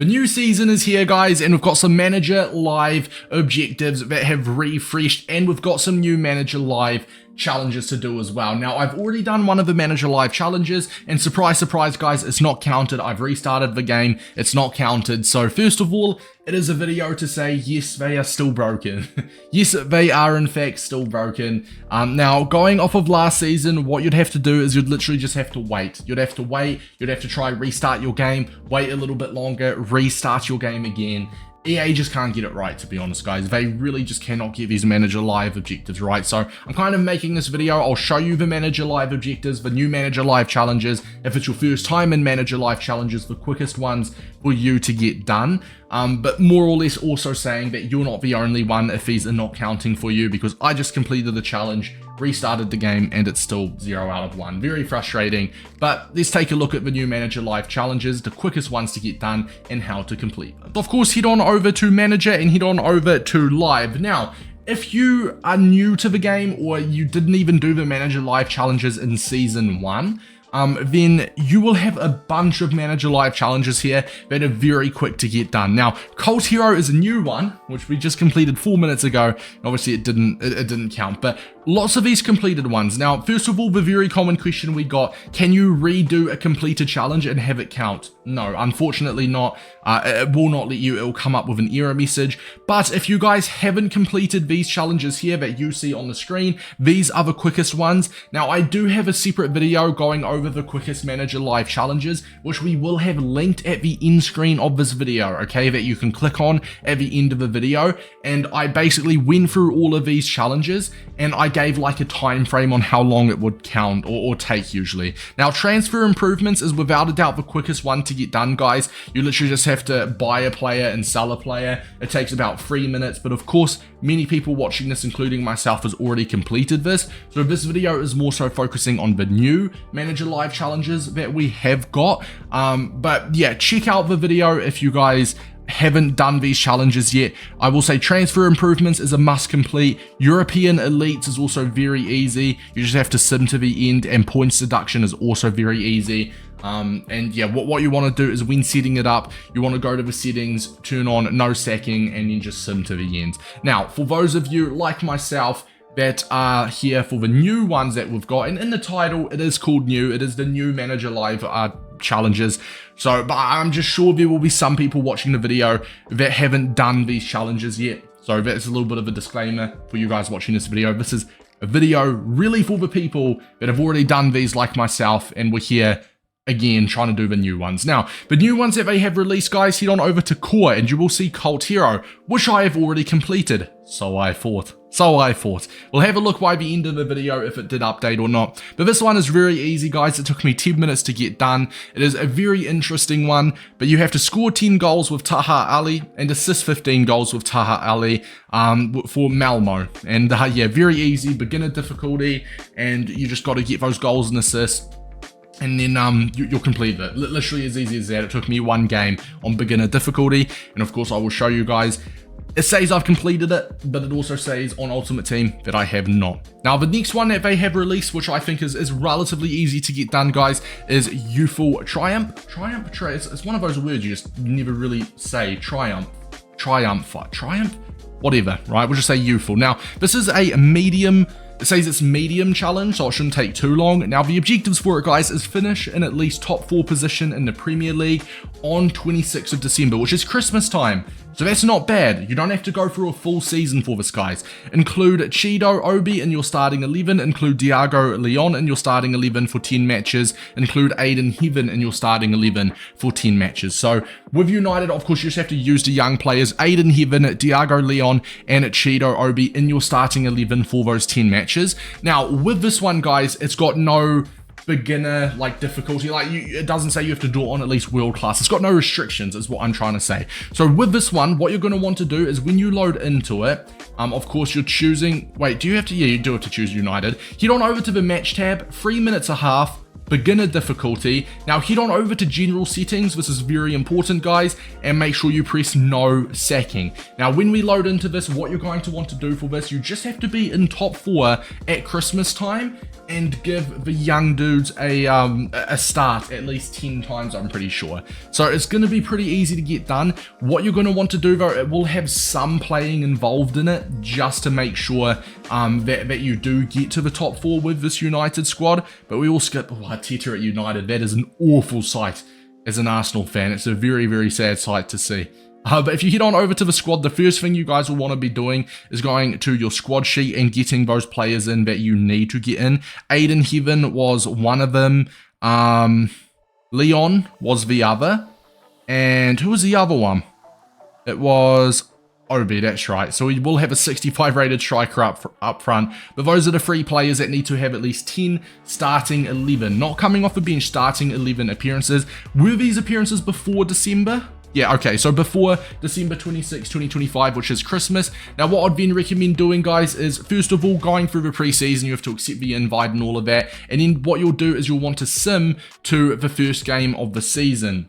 The new season is here, guys, and we've got some Manager Live objectives that have refreshed, and we've got some new Manager Live challenges to do as well. Now, I've already done one of the Manager Live challenges, and surprise, surprise, guys, it's not counted. I've restarted the game. It's not counted. So first of all, it is a video to say, yes, they are still broken. Yes, they are, in fact, still broken. Now, going off of last season, what you'd have to do is you'd literally just have to wait. You'd have to wait. You'd have to try restart your game, wait a little bit longer, restart your game again. EA just can't get it right, to be honest, guys. They really just cannot get these Manager Live objectives right. So I'm kind of making this video. I'll show you the Manager Live objectives, the new Manager Live challenges. If it's your first time in Manager Live challenges, the quickest ones for you to get done. But more or less also saying that you're not the only one if these are not counting for you, because I just completed the challenge, restarted the game, and it's still 0 out of 1. Very frustrating, but let's take a look at the new Manager Live challenges, the quickest ones to get done, and how to complete them. Of course, head on over to Manager and head on over to Live. Now, if you are new to the game or you didn't even do the Manager Live challenges in Season 1, then you will have a bunch of Manager Live challenges here that are very quick to get done. Now, Cult Hero is a new one, which we just completed 4 minutes ago. Obviously, it didn't count, but lots of these completed ones. Now, first of all, the very common question we got, can you redo a completed challenge and have it count? No, unfortunately not. It will not let you. It will come up with an error message. But if you guys haven't completed these challenges here that you see on the screen, these are the quickest ones. Now, I do have a separate video going over the quickest Manager Live challenges, which we will have linked at the end screen of this video, okay, that you can click on at the end of the video. And I basically went through all of these challenges, and I gave like a time frame on how long it would count or take usually. Now, transfer improvements is without a doubt the quickest one to get done, guys. You literally just have to buy a player and sell a player. It takes about 3 minutes, but of course, many people watching this, including myself, has already completed this. So this video is more so focusing on the new Manager Live challenges that we have got. But yeah, check out the video if you guys haven't done these challenges yet. I will say transfer improvements is a must complete. European elites is also very easy. You just have to sim to the end, and points deduction is also very easy. And yeah, what you want to do is when setting it up, you want to go to the settings, turn on no sacking, and then just sim to the end. Now, for those of you like myself that are here for the new ones that we've got, and in the title it is called new, it is the new Manager Live challenges. So, but I'm just sure there will be some people watching the video that haven't done these challenges yet. So that's a little bit of a disclaimer for you guys watching this video. This is a video really for the people that have already done these like myself, and we're here again trying to do the new ones. Now, the new ones that they have released, guys, head on over to Core and you will see Cult Hero, which I have already completed. So I thought. We'll have a look by the end of the video if it did update or not. But this one is very easy, guys. It took me 10 minutes to get done. It is a very interesting one, but you have to score 10 goals with Taha Ali and assist 15 goals with Taha Ali for Malmo. And yeah, very easy, beginner difficulty, and you just got to get those goals and assists. And then you'll complete it. Literally as easy as that. It took me 1 game on beginner difficulty. And of course, I will show you guys. It says I've completed it, but it also says on Ultimate Team that I have not. Now, the next one that they have released, which I think is relatively easy to get done, guys, is Youthful Triumph. It's one of those words you just never really say. Triumph, whatever, right? We'll just say Youthful. Now, this is a medium. It says it's medium challenge, so it shouldn't take too long. Now, the objectives for it, guys, is finish in at least top 4 position in the Premier League on 26th of December, which is Christmas time. So that's not bad. You don't have to go through a full season for this, guys. Include Chido Obi in your starting 11. Include Diago Leon in your starting 11 for 10 matches. Include Aiden Heaven in your starting 11 for 10 matches. So with United, of course, you just have to use the young players, Aiden Heaven, Diago Leon, and Chido Obi in your starting 11 for those 10 matches. Now, with this one, guys, it's got no beginner like difficulty. It doesn't say you have to do it on at least world class. It's got no restrictions, is what I'm trying to say. So with this one, what you're going to want to do is when you load into it, of course you're choosing, wait, do you have to, yeah, you do have to choose United. Head on over to the match tab, 3 minutes a half, beginner difficulty. Now head on over to general settings. This is very important, guys, and make sure you press no sacking. Now when we load into this, what you're going to want to do for this, you just have to be in top 4 at Christmas time and give the young dudes a start at least 10 times, I'm pretty sure. So it's going to be pretty easy to get done. What you're going to want to do though, it will have some playing involved in it just to make sure that you do get to the top 4 with this United squad. But we will skip Arteta at United. That is an awful sight as an Arsenal fan. It's a very, very sad sight to see. But if you head on over to the squad, the first thing you guys will want to be doing is going to your squad sheet and getting those players in that you need to get in. Aiden Heaven was one of them. Leon was the other. And who was the other one? It was Obi, that's right. So we will have a 65 rated striker up front. But those are the 3 players that need to have at least 10 starting 11. Not coming off the bench, starting 11 appearances. Were these appearances before December? Yeah, okay, so before December 26, 2025, which is Christmas. Now, what I'd then recommend doing, guys, is first of all, going through the preseason, you have to accept the invite and all of that. And then what you'll do is you'll want to sim to the first game of the season,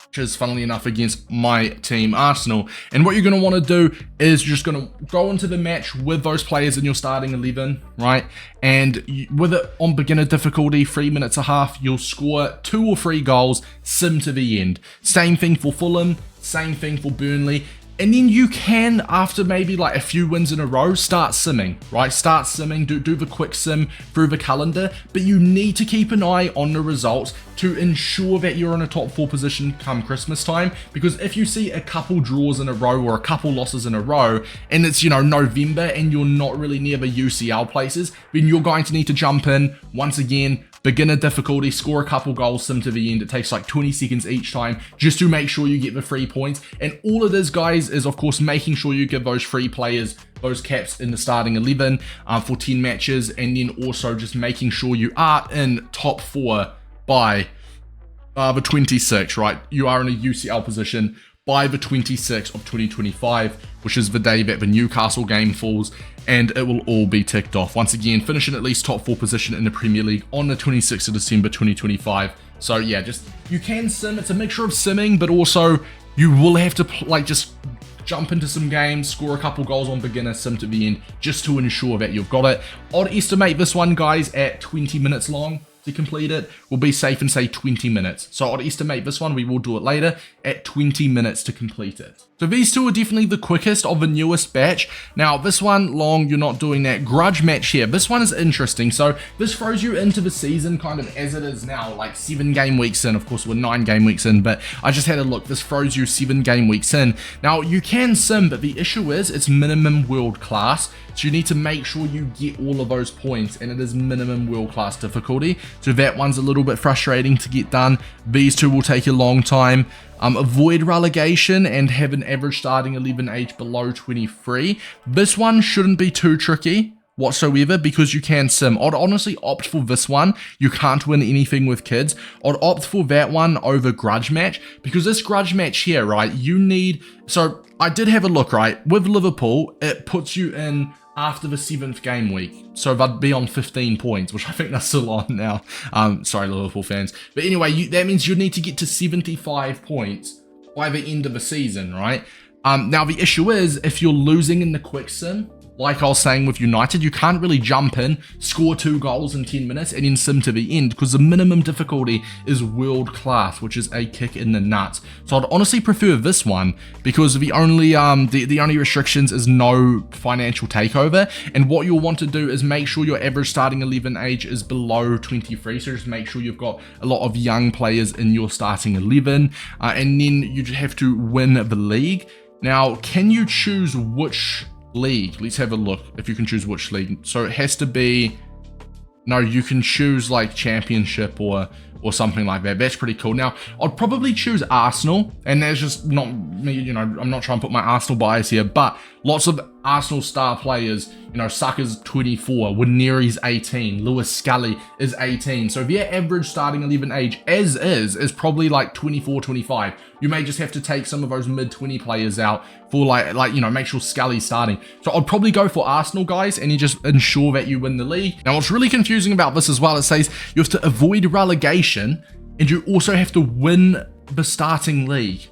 which is, funnily enough, against my team, Arsenal. And what you're going to want to do is you're just going to go into the match with those players in your starting 11, right? And with it on beginner difficulty, 3 minutes a half, you'll score 2 or 3 goals, sim to the end. Same thing for Fulham, same thing for Burnley. And then you can, after maybe like a few wins in a row, start simming, right? Start simming, do the quick sim through the calendar, but you need to keep an eye on the results to ensure that you're in a top 4 position come Christmas time. Because if you see a couple draws in a row or a couple losses in a row, and it's, you know, November and you're not really near the UCL places, then you're going to need to jump in once again, beginner difficulty, score a couple goals, sim to the end. It takes like 20 seconds each time just to make sure you get the 3 points. And all it is, guys, is of course making sure you give those 3 players those caps in the starting 11 for 10 matches, and then also just making sure you are in top 4 by the 26th, right? You are in a UCL position by the 26th of 2025, which is the day that the Newcastle game falls, and it will all be ticked off. Once again, finishing at least top 4 position in the Premier League on the 26th of December 2025. So yeah, just, you can sim. It's a mixture of simming, but also you will have to like just jump into some games, score a couple goals on beginner, sim to the end, just to ensure that you've got it. I'd estimate this one, guys, at 20 minutes long. To complete it, we'll be safe and say 20 minutes. So I'd estimate this one, we will do it later, at 20 minutes to complete it. So these two are definitely the quickest of the newest batch. Now this one, long, you're not doing that. Grudge match here, this one is interesting. So this throws you into the season kind of as it is now, like 7 game weeks in. Of course we're 9 game weeks in, but I just had a look. This throws you 7 game weeks in. Now you can sim, but the issue is it's minimum world class. So you need to make sure you get all of those points, and it is minimum world class difficulty. So that one's a little bit frustrating to get done. These two will take a long time. Avoid relegation and have an average starting 11 age below 23. This one shouldn't be too tricky whatsoever because you can sim. I'd honestly opt for this one. You can't win anything with kids. I'd opt for that one over Grudge Match because this Grudge Match here, right, you need... So I did have a look, right, with Liverpool, it puts you in after the 7th game week. So they'd be on 15 points, which I think that's still on now. Sorry, Liverpool fans. But anyway, that means you need to get to 75 points by the end of the season, right? Now, the issue is, if you're losing in the quick sim, like I was saying with United, you can't really jump in, score 2 goals in 10 minutes, and then sim to the end, because the minimum difficulty is world class, which is a kick in the nuts. So I'd honestly prefer this one, because the only the only restrictions is no financial takeover, and what you'll want to do is make sure your average starting 11 age is below 23, so just make sure you've got a lot of young players in your starting 11, and then you just have to win the league. Now, can you choose which league? Let's have a look if you can choose which league. So it has to be, no, you can choose like championship or something like that. That's pretty cool. Now I'd probably choose Arsenal, and that's just not me, you know, I'm not trying to put my Arsenal bias here, but Lots of Arsenal star players, you know, Saka's 24, Nwaneri's 18, Lewis Scully is 18. So if your average starting 11 age as is probably like 24, 25. You may just have to take some of those mid-20 players out for like you know, make sure Scully's starting. So I'd probably go for Arsenal, guys, and you just ensure that you win the league. Now, what's really confusing about this as well, it says you have to avoid relegation and you also have to win the starting league.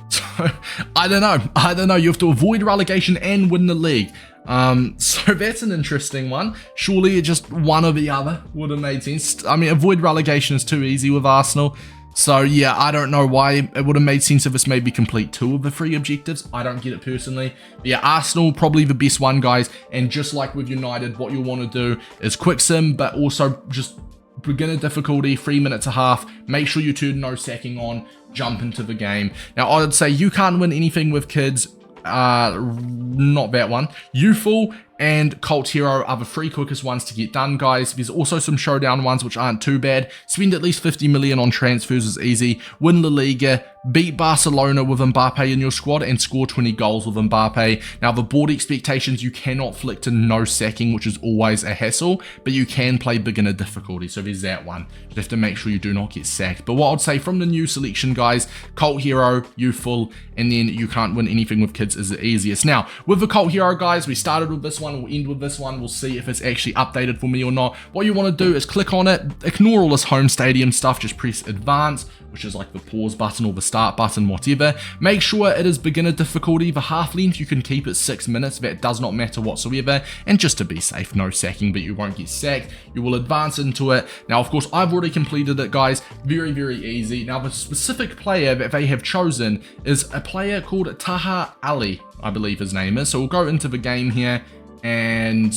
So I don't know. You have to avoid relegation and win the league. So that's an interesting one. Surely just one or the other would have made sense. I mean, avoid relegation is too easy with Arsenal. So yeah, I don't know why it would have made sense if it's maybe complete 2 of the 3 objectives. I don't get it personally. But yeah, Arsenal probably the best one, guys. And just like with United, what you'll want to do is quick sim, but also just beginner difficulty, 3 minutes a half. Make sure you turn no sacking on, jump into the game. Now, I would say you can't win anything with kids. Not that one. Youthful and Cult Hero are the 3 quickest ones to get done, guys. There's also some showdown ones which aren't too bad. Spend at least 50 million on transfers is easy. Win La Liga, beat Barcelona with Mbappe in your squad, and score 20 goals with Mbappe. Now, the board expectations, you cannot flick to no sacking, which is always a hassle, but you can play beginner difficulty, so there's that one. You have to make sure you do not get sacked. But what I'd say from the new selection, guys, Cult Hero, Youthful, and then you can't win anything with kids is the easiest. Now, with the Cult Hero, guys, we started with this one, we'll end with this one, we'll see if it's actually updated for me or not. What you want to do is click on it, ignore all this home stadium stuff, just press advance, which is like the pause button or the start button, whatever. Make sure it is beginner difficulty. The half length, you can keep it 6 minutes, that does not matter whatsoever. And just to be safe, no sacking, but you won't get sacked. You will advance into it. Now, of course, I've already completed it, guys. Very, very easy. Now, the specific player that they have chosen is a player called Taha Ali, I believe his name is. So we'll go into the game here, and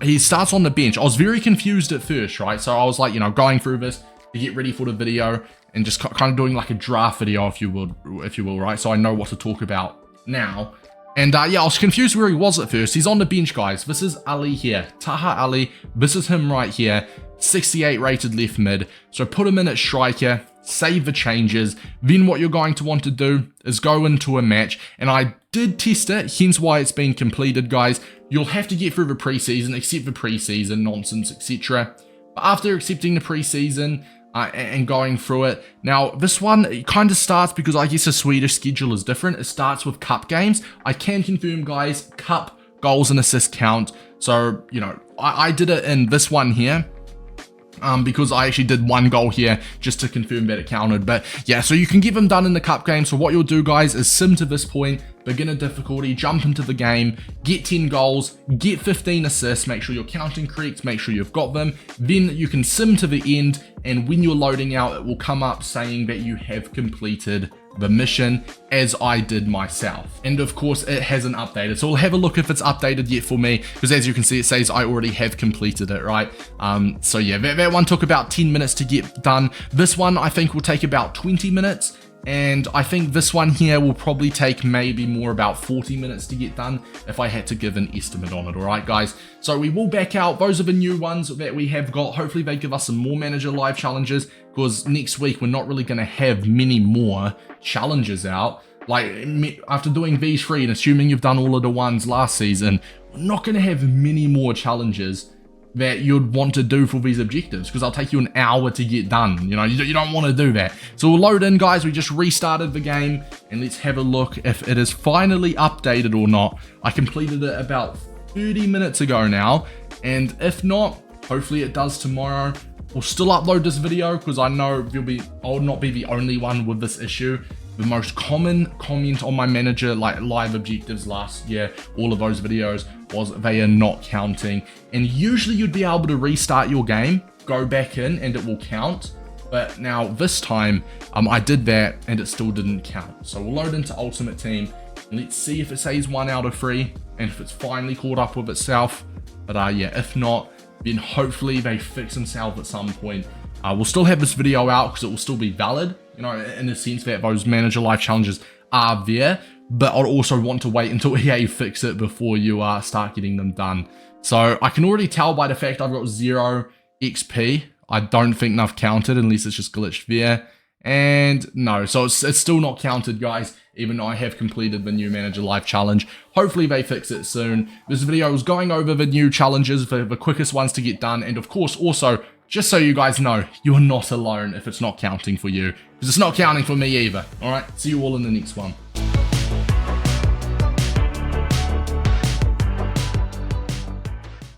he starts on the bench. I was very confused at first, right? So I was like, you know, going through this to get ready for the video and just kind of doing like a draft video, if you will, right? So I know what to talk about now. And yeah, I was confused where he was at first. He's on the bench, guys. This is Ali here, Taha Ali. This is him right here, 68 rated left mid. So put him in at striker, save the changes. Then what you're going to want to do is go into a match. And I did test it, hence why it's been completed, guys. You'll have to get through the preseason, accept the preseason nonsense, etc. But after accepting the preseason, and going through it. Now, this one, it kind of starts, because I guess the Swedish schedule is different. It starts with cup games. I can confirm, guys, cup goals and assists count. So, you know, I did it in this one here. Because I actually did 1 goal here just to confirm that it counted. But yeah, so you can get them done in the cup game. So what you'll do, guys, is sim to this point, beginner difficulty, jump into the game, get 10 goals, get 15 assists, make sure you're counting correct, make sure you've got them. Then you can sim to the end, and when you're loading out, it will come up saying that you have completed the mission, as I did myself. And of course, it hasn't updated, so we'll have a look if it's updated yet for me, because as you can see, it says I already have completed it, right? So yeah, that one took about 10 minutes to get done. This one I think will take about 20 minutes, and I think this one here will probably take maybe more about 40 minutes to get done if I had to give an estimate on it. All right, guys, so we will back out. Those are the new ones that we have got. Hopefully they give us some more manager live challenges, because next week we're not really going to have many more challenges out. Like, after doing these 3 and assuming you've done all of the ones last season, we're not going to have many more challenges that you'd want to do for these objectives, because I'll take you an hour to get done. You know, you don't want to do that. So we'll load in, guys. We just restarted the game, and let's have a look if it is finally updated or not. I completed it about 30 minutes ago now, and if not, hopefully it does tomorrow. We'll still upload this video, because I know I'll not be the only one with this issue. The most common comment on my manager live objectives last year, all of those videos, was they are not counting. And usually you'd be able to restart your game, go back in, and it will count. But now this time, I did that and it still didn't count. So we'll load into Ultimate Team, and let's see if it says 1 out of 3 and if it's finally caught up with itself. But yeah, if not, then hopefully they fix themselves at some point. We'll still have this video out because it will still be valid, you know, in the sense that those manager life challenges are there, but I'd also want to wait until EA fix it before you start getting them done. So I can already tell by the fact I've got 0 XP. I don't think they've counted unless it's just glitched there. And no, so it's still not counted, guys, even though I have completed the new Manager Live challenge. Hopefully they fix it soon. This video was going over the new challenges, the quickest ones to get done, and of course also, just so you guys know, you're not alone if it's not counting for you, because it's not counting for me either. Alright, see you all in the next one.